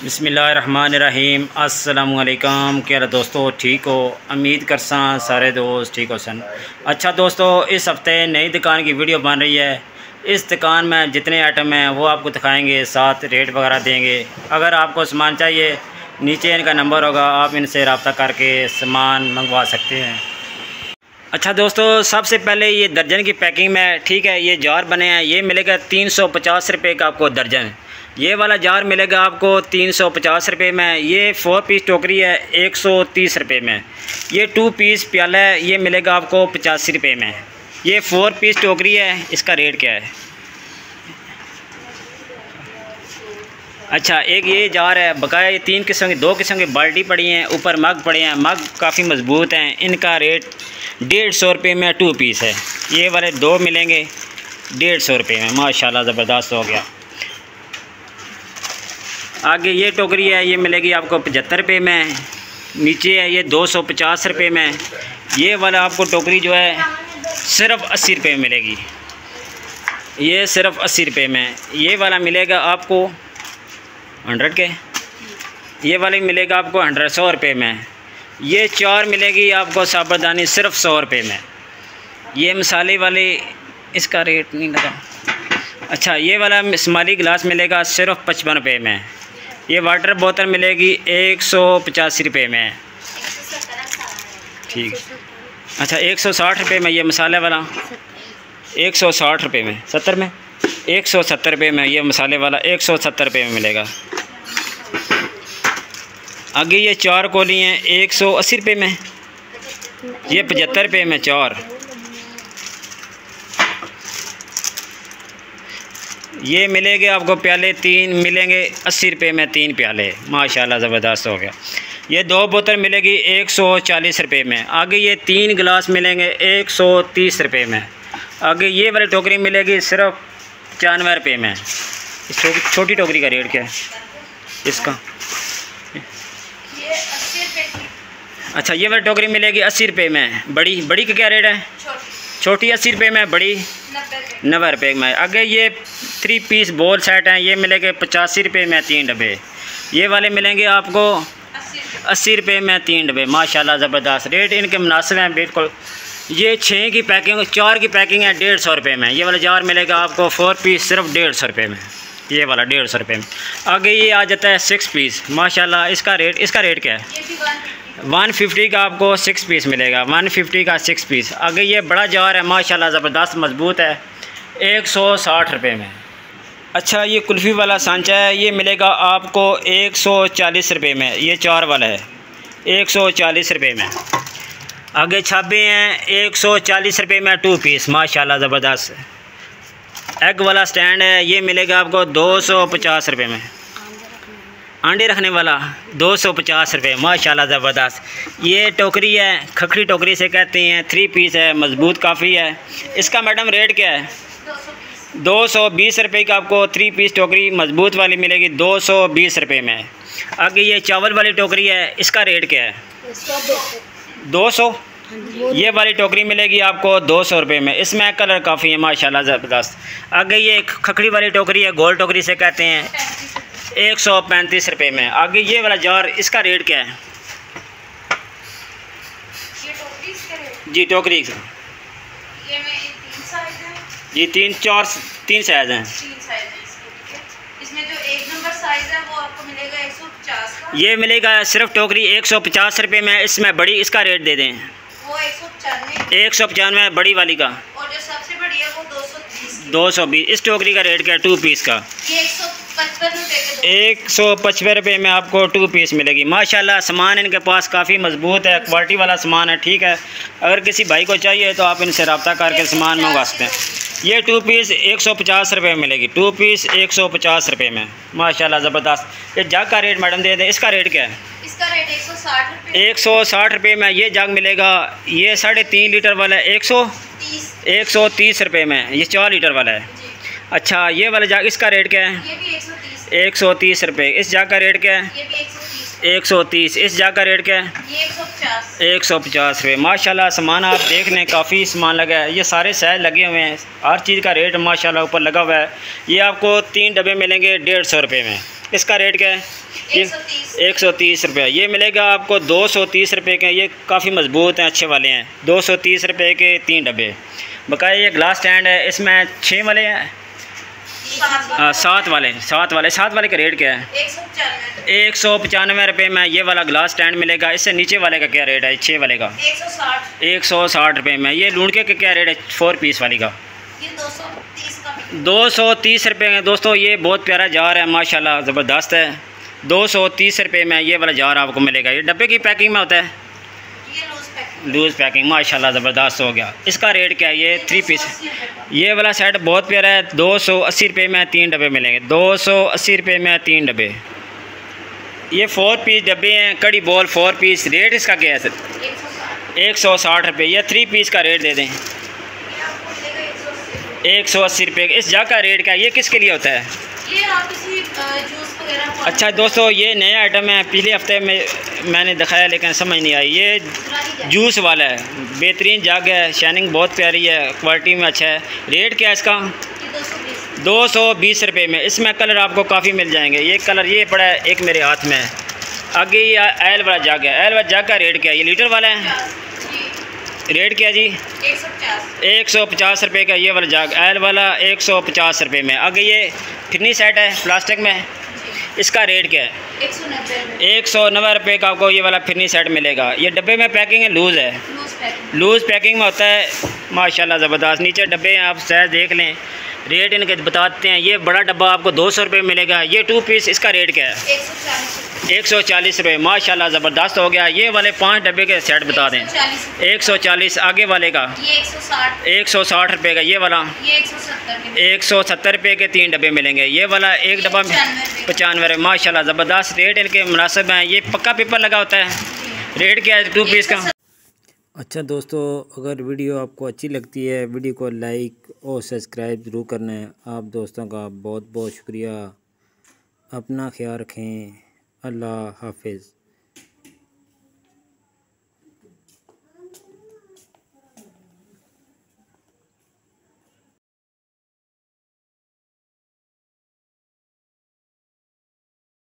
बिस्मिल्लाहिर्रहमानिर्रहीम। अस्सलामुअलैकुम। क्या दोस्तों ठीक हो? उम्मीद करसा सारे दोस्त ठीक हो सन। अच्छा दोस्तों, इस हफ़्ते नई दुकान की वीडियो बन रही है। इस दुकान में जितने आइटम हैं वो आपको दिखाएंगे, साथ रेट वगैरह देंगे। अगर आपको सामान चाहिए नीचे इनका नंबर होगा, आप इनसे रब्ता करके सामान मंगवा सकते हैं। अच्छा दोस्तों, सबसे पहले ये दर्जन की पैकिंग में, ठीक है, ये जार बने हैं। ये मिलेगा 350 रुपये का आपको दर्जन। ये वाला जार मिलेगा आपको 350 रुपये में। ये 4 पीस टोकरी है 130 रुपये में। ये 2 पीस प्याला है, ये मिलेगा आपको 85 रुपये में। ये 4 पीस टोकरी है, इसका रेट क्या है? अच्छा, एक ये जार है बकाया। ये 3 किस्म की 2 किस्म की बाल्टी पड़ी हैं, ऊपर मग पड़े हैं। मग काफ़ी मज़बूत हैं। इनका रेट 150 रुपये में 2 पीस है। ये वाले 2 मिलेंगे 150 रुपये में। माशाल्लाह ज़बरदस्त हो गया। आगे ये टोकरी है, ये मिलेगी आपको 75 रुपये में। नीचे है ये 250 रुपये में। ये वाला आपको टोकरी जो है सिर्फ़ 80 रुपये में मिलेगी। ये सिर्फ़ 80 रुपये में। ये वाला मिलेगा आपको 100 के। ये वाली मिलेगा आपको 100 रुपये में। ये 4 मिलेगी आपको साबुदानी सिर्फ़ 100 रुपये में। ये मसाले वाली, इसका रेट नहीं लगा। अच्छा, ये वाला स्माली गिलास मिलेगा सिर्फ़ 55 रुपये में। ये वाटर बोतल मिलेगी 185 रुपये में। ठीक। अच्छा, 160 रुपये में ये मसाले वाला, 160 रुपये में, 70 में, 170 रुपये में। ये मसाले वाला 170 रुपये में मिलेगा। आगे ये 4 कोली हैं 180 रुपये में। ये 75 रुपये में 4। ये मिलेंगे आपको प्याले 3 मिलेंगे 80 रुपये में 3 प्याले। माशाल्लाह ज़बरदस्त हो गया। ये 2 बोतल मिलेगी 140 रुपये में। आगे ये 3 गिलास मिलेंगे 130 रुपये में। आगे ये वाली टोकरी मिलेगी सिर्फ 95 रुपये में। इस छोटी टोकरी का रेट क्या है इसका? अच्छा, ये वाली टोकरी मिलेगी 80 रुपये में। बड़ी का क्या रेट है? छोटी 80 रुपये में, बड़ी 90 रुपये में। आगे ये 3 पीस बोल सेट हैं, ये मिलेंगे 85 रुपये में 3 डब्बे। ये वाले मिलेंगे आपको 80 रुपये में 3 डब्बे। माशाल्लाह ज़बरदस्त रेट इनके मुनासिब हैं बिल्कुल। ये 6 की पैकिंग, 4 की पैकिंग है 150 रुपये में। ये वाला जार मिलेगा आपको 4 पीस सिर्फ 150 रुपये में। ये वाला 150 रुपये में। आगे ये आ जाता है 6 पीस। माशाल्लाह इसका रेट क्या है? 150 का आपको 6 पीस मिलेगा। 150 का 6 पीस। आगे ये बड़ा जार है, माशाल्लाह ज़बरदस्त मज़बूत है, 160 रुपये में। अच्छा, ये कुल्फ़ी वाला सांचा है, ये मिलेगा आपको 140 रुपये में। ये 4 वाला है 140 रुपये में। आगे छाबे हैं 140 रुपये में 2 पीस। माशाल्लाह ज़बरदस्त। एग वाला स्टैंड है, ये मिलेगा आपको 250 रुपये में। अंडे रखने वाला 250 रुपये। माशाल्लाह ज़बरदस्त। ये टोकरी है, खखड़ी टोकरी से कहते हैं, 3 पीस है, मज़बूत काफ़ी है। इसका मैडम रेट क्या है? 220 रुपये का आपको 3 पीस टोकरी मज़बूत वाली मिलेगी 220 रुपये में। आगे ये चावल वाली टोकरी है, इसका रेट क्या है? 200। ये वाली टोकरी मिलेगी आपको 200 रुपये में। इसमें कलर काफ़ी है, माशाल्लाह ज़बरदस्त। आगे ये खखड़ी वाली टोकरी है, गोल टोकरी से कहते हैं, 135 रुपये में। आगे ये वाला जार, इसका रेट क्या है? जी टोकरी का जी 3 साइज़ हैं। इसमें जो 1 नंबर साइज़ है वो आपको मिलेगा 150 का। ये मिलेगा सिर्फ टोकरी 150 रुपये में। इसमें बड़ी, इसका रेट दे दें, वो 195 बड़ी वाली का। और जो सबसे बड़ी है वो 220। इस टोकरी का रेट क्या है 2 पीस का? ये 155 रुपये के 155 रुपये में आपको 2 पीस मिलेगी। माशाल्लाह सामान इनके पास काफ़ी मज़बूत है, क्वालिटी वाला सामान है। ठीक है, अगर किसी भाई को चाहिए तो आप इनसे रब्ता करके सामान मंगवा सकते हैं। ये 2 पीस 150 रुपये में मिलेगी। 2 पीस 150 रुपये में। माशाल्लाह ज़बरदस्त। ये जग का रेट मैडम दे दें, इसका रेट क्या है? इसका रेट 160 रुपये। 160 रुपये में ये जग मिलेगा। ये 3.5 लीटर वाला है 130 रुपये में। ये 4 लीटर वाला है। अच्छा, ये वाला जग, इसका रेट क्या है? ये भी 130 रुपये। इस जग का रेट क्या है? ये भी 130। इस जग का रेट क्या है? ये 150। 150 रुपये। माशाल्लाह सामान आप देख लें, काफ़ी सामान लगा है। ये सारे साइज लगे हुए हैं, हर चीज़ का रेट माशाल्लाह ऊपर लगा हुआ है। ये आपको 3 डब्बे मिलेंगे 150 रुपये में। इसका रेट क्या है? 130 रुपये। ये मिलेगा आपको 230 रुपये के। ये काफ़ी मजबूत हैं, अच्छे वाले हैं। 230 रुपये के 3 डब्बे। बकाया ये ग्लास स्टैंड है, इसमें 6 वाले हैं, 7 वाले का रेट क्या है? 195 रुपये में ये वाला ग्लास स्टैंड मिलेगा। इससे नीचे वाले का क्या रेट है? 6 वाले का 160 रुपये में। ये लूणके का क्या रेट है 4 पीस वाली का? 230 रुपये में। दोस्तों ये बहुत प्यारा जार है, माशाल्लाह ज़बरदस्त है। 230 रुपये में ये वाला जार आपको मिलेगा। ये डब्बे की पैकिंग में होता है, लूज़ पैकिंग, माशाल्लाह ज़बरदस्त हो गया। इसका रेट क्या है? ये 3 पीस। ये वाला सेट बहुत प्यारा है, 280 रुपये में 3 डब्बे मिलेंगे। 280 रुपये में 3 डब्बे। ये 4 पीस डब्बे हैं, कड़ी बॉल 4 पीस। रेट इसका क्या है सर? 160 रुपये। ये 3 पीस का रेट दे दें 180 रुपये। इस जग का रेट क्या है? ये किसके लिए होता है? ये आप किसी जूस वगैरह। अच्छा दोस्तों ये नया आइटम है, पिछले हफ्ते में मैंने दिखाया लेकिन समझ नहीं आई। ये जूस वाला है, बेहतरीन जग है, शाइनिंग बहुत प्यारी है, क्वालिटी में अच्छा है। रेट क्या है इसका? 220 रुपये में। इसमें कलर आपको काफ़ी मिल जाएंगे। ये कलर ये पड़ा है एक मेरे हाथ में। आगे ये एल वाला जग है। एल वाला जग का रेट क्या है? ये लीटर वाला है। रेट क्या जी? 150 रुपये का ये वाला जग, एल वाला 150 रुपये में। आगे ये फिरनी सेट है प्लास्टिक में, इसका रेट क्या है? 190 रुपये का आपको ये वाला फिरनी सेट मिलेगा। ये डब्बे में पैकिंग है, लूज़ है, लूज़ पैकिंग में होता है, माशाल्लाह ज़बरदस्त। नीचे डब्बे हैं, आप साइज देख लें। रेट इनके बताते हैं। ये बड़ा डब्बा आपको 200 रुपये मिलेगा। ये 2 पीस, इसका रेट क्या है? 140 रुपये। माशाल्लाह ज़बरदस्त हो गया। ये वाले 5 डब्बे के सेट बता दें। 140। आगे वाले का 160 रुपये का। ये वाला 170 रुपये के 3 डब्बे मिलेंगे। ये वाला एक डब्बा 95 रुपये। माशाल्लाह ज़बरदस्त रेट इनके मुनासिब हैं। ये पक्का पेपर लगा होता है। रेट क्या है 2 पीस का? अच्छा दोस्तों अगर वीडियो आपको अच्छी लगती है, वीडियो को लाइक और सब्सक्राइब ज़रूर करना है। आप दोस्तों का बहुत बहुत शुक्रिया। अपना ख्याल रखें। अल्लाह हाफिज़।